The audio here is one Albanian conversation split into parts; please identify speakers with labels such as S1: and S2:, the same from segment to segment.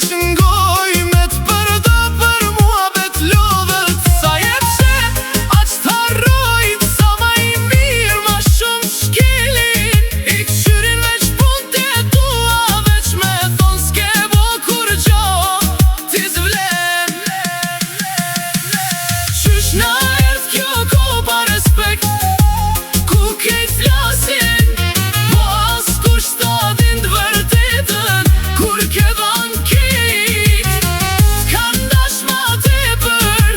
S1: shëngoj me të përda për mua bet lodhët. Sa jepse, aq t'harrojt, sa ma i mirë, ma shumë shkelin. I këshyrin veç pun t'jetua, veç me thonë s'ke bo kur gjo, ti zvlen. Qysh na erdh kjo ko pa respekt, ku kejt flasin, po as kush ta din t'vërtetën, kur ke dhan kejt. T'kan dash ma tepër,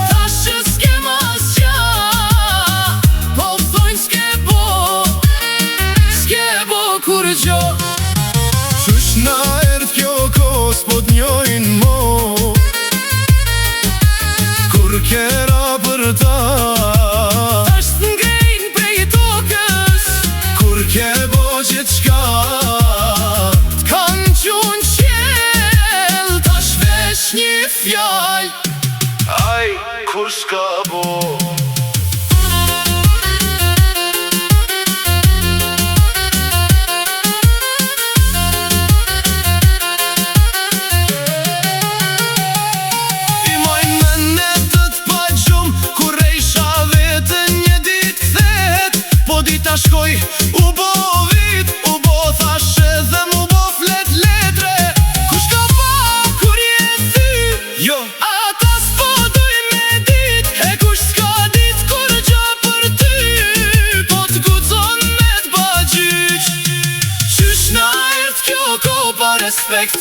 S1: tash që s'ke mas qa, po thojnë s'ke bo kur gjo. Qysh na erdh kjo ko s'po t'njojnë mo, kur kera për ta tash t'ngrejnë prej tokës, kur ke bo gjithë shka t'kan qun qel, tash vesh një fjall, aj, kur s'ka bo. Shkoj, u bo vit, u bo thash edhe mu bo flet letre. Kush ka pa kur je ty? Jo, ata s'po duj me dit. E kush s'ka dit kur gjo për ty, po t'gudzon me t'ba gjyq. Qysh na erdh kjo ko pa respekt,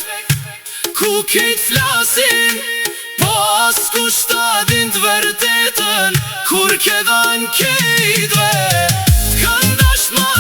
S1: ku kejt flasin, po as kush ta din t'vërtetën, kur ke dhan kejtve. T'kan dash ma